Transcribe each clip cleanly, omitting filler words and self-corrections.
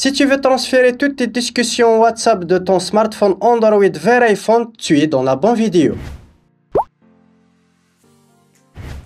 Si tu veux transférer toutes tes discussions WhatsApp de ton smartphone Android vers iPhone, tu es dans la bonne vidéo.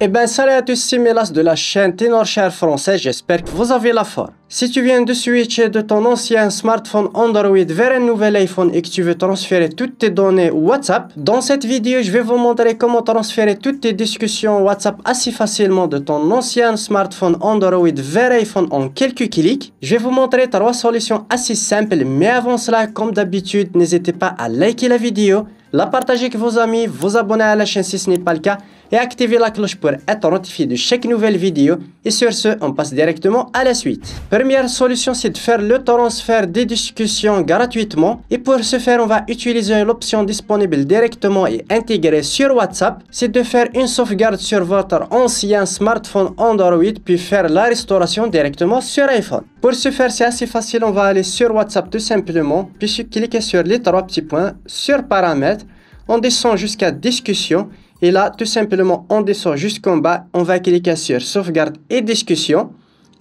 Eh ben salut à tous, c'est Mélas de la chaîne Tenorshare français, j'espère que vous avez la forme. Si tu viens de switcher de ton ancien smartphone Android vers un nouvel iPhone et que tu veux transférer toutes tes données WhatsApp, dans cette vidéo je vais vous montrer comment transférer toutes tes discussions WhatsApp assez facilement de ton ancien smartphone Android vers iPhone en quelques clics. Je vais vous montrer 3 solutions assez simples, mais avant cela, comme d'habitude, n'hésitez pas à liker la vidéo, la partager avec vos amis, vous abonner à la chaîne si ce n'est pas le cas et activer la cloche pour être notifié de chaque nouvelle vidéo. Et sur ce, on passe directement à la suite. Première solution, c'est de faire le transfert des discussions gratuitement. Et pour ce faire, on va utiliser l'option disponible directement et intégrée sur WhatsApp. C'est de faire une sauvegarde sur votre ancien smartphone Android puis faire la restauration directement sur iPhone. Pour ce faire, c'est assez facile. On va aller sur WhatsApp tout simplement, puis cliquer sur les 3 petits points, sur paramètres. On descend jusqu'à discussion. Et là, tout simplement, on descend jusqu'en bas. On va cliquer sur sauvegarde et discussion.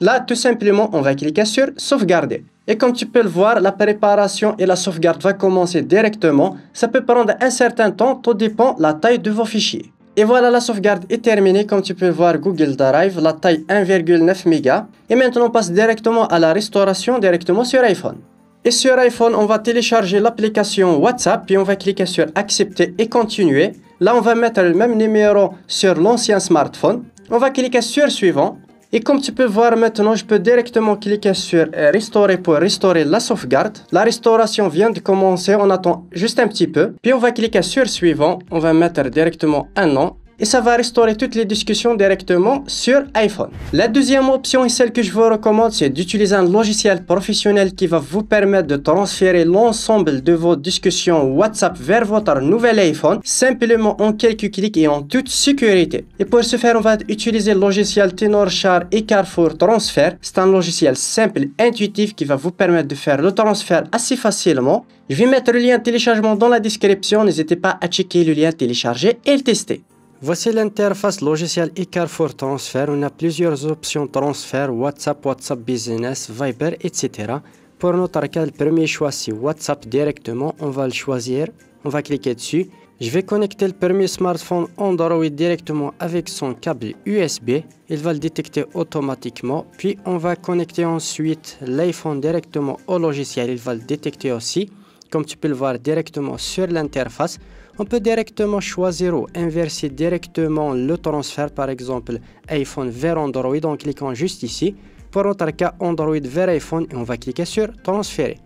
Là, tout simplement, on va cliquer sur sauvegarder. Et comme tu peux le voir, la préparation et la sauvegarde va commencer directement. Ça peut prendre un certain temps, tout dépend de la taille de vos fichiers. Et voilà, la sauvegarde est terminée. Comme tu peux voir, Google Drive, la taille 1,9 mégas. Et maintenant, on passe directement à la restauration directement sur iPhone. Et sur iPhone, on va télécharger l'application WhatsApp, puis on va cliquer sur accepter et continuer. Là, on va mettre le même numéro sur l'ancien smartphone. On va cliquer sur suivant. Et comme tu peux voir maintenant, je peux directement cliquer sur restaurer pour restaurer la sauvegarde. La restauration vient de commencer, on attend juste un petit peu. Puis on va cliquer sur suivant. On va mettre directement un nom. Et ça va restaurer toutes les discussions directement sur iPhone. La deuxième option et celle que je vous recommande, c'est d'utiliser un logiciel professionnel qui va vous permettre de transférer l'ensemble de vos discussions WhatsApp vers votre nouvel iPhone, simplement en quelques clics et en toute sécurité. Et pour ce faire, on va utiliser le logiciel Tenorshare et Carrefour Transfert. C'est un logiciel simple, intuitif qui va vous permettre de faire le transfert assez facilement. Je vais mettre le lien de téléchargement dans la description. N'hésitez pas à checker le lien télécharger et le tester. Voici l'interface logiciel e-Carrefour Transfert. On a plusieurs options transfert, WhatsApp, WhatsApp Business, Viber, etc. Pour notre cas, le premier choix c'est WhatsApp directement. On va le choisir. On va cliquer dessus. Je vais connecter le premier smartphone Android directement avec son câble USB. Il va le détecter automatiquement. Puis on va connecter ensuite l'iPhone directement au logiciel. Il va le détecter aussi. Comme tu peux le voir directement sur l'interface. On peut directement choisir ou inverser directement le transfert, par exemple iPhone vers Android en cliquant juste ici. Pour notre cas, Android vers iPhone et on va cliquer sur transférer.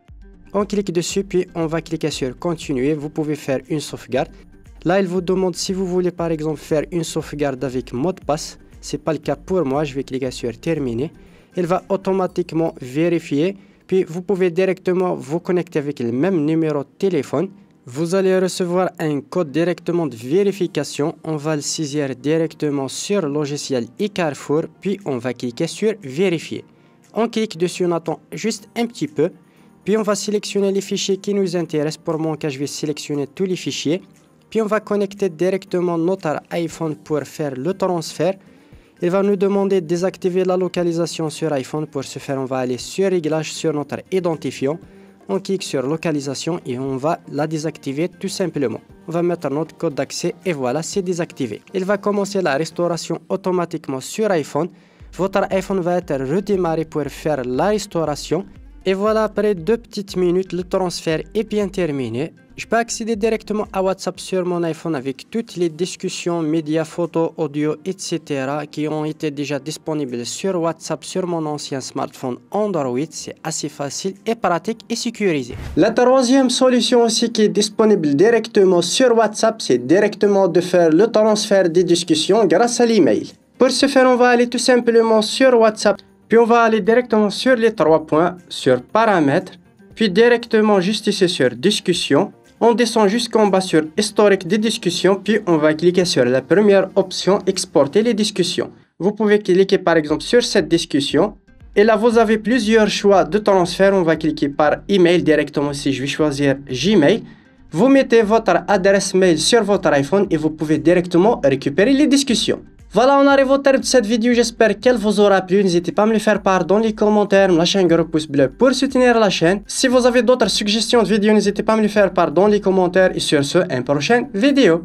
On clique dessus puis on va cliquer sur continuer. Vous pouvez faire une sauvegarde. Là, il vous demande si vous voulez par exemple faire une sauvegarde avec mot de passe. Ce n'est pas le cas pour moi. Je vais cliquer sur terminer. Il va automatiquement vérifier. Puis vous pouvez directement vous connecter avec le même numéro de téléphone. Vous allez recevoir un code directement de vérification. On va le saisir directement sur le logiciel e-Carrefour. Puis on va cliquer sur vérifier. On clique dessus, on attend juste un petit peu. Puis on va sélectionner les fichiers qui nous intéressent. Pour mon cas, je vais sélectionner tous les fichiers. Puis on va connecter directement notre iPhone pour faire le transfert. Il va nous demander de désactiver la localisation sur iPhone. Pour ce faire, on va aller sur Réglages sur notre identifiant. On clique sur localisation et on va la désactiver tout simplement. On va mettre notre code d'accès et voilà, c'est désactivé. Il va commencer la restauration automatiquement sur iPhone. Votre iPhone va être redémarré pour faire la restauration. Et voilà, après 2 petites minutes, le transfert est bien terminé. Je peux accéder directement à WhatsApp sur mon iPhone avec toutes les discussions, médias, photos, audio, etc. qui ont été déjà disponibles sur WhatsApp sur mon ancien smartphone Android. C'est assez facile et pratique et sécurisé. La troisième solution aussi qui est disponible directement sur WhatsApp, c'est directement de faire le transfert des discussions grâce à l'email. Pour ce faire, on va aller tout simplement sur WhatsApp. Puis on va aller directement sur les 3 points, sur paramètres, puis directement juste ici sur discussion. On descend jusqu'en bas sur historique des discussions, puis on va cliquer sur la première option, exporter les discussions. Vous pouvez cliquer par exemple sur cette discussion. Et là, vous avez plusieurs choix de transfert. On va cliquer par email directement ici. Je vais choisir Gmail. Vous mettez votre adresse mail sur votre iPhone et vous pouvez directement récupérer les discussions. Voilà, on arrive au terme de cette vidéo, j'espère qu'elle vous aura plu. N'hésitez pas à me le faire part dans les commentaires, me lâcher un gros pouce bleu pour soutenir la chaîne. Si vous avez d'autres suggestions de vidéos, n'hésitez pas à me le faire part dans les commentaires et sur ce, à une prochaine vidéo.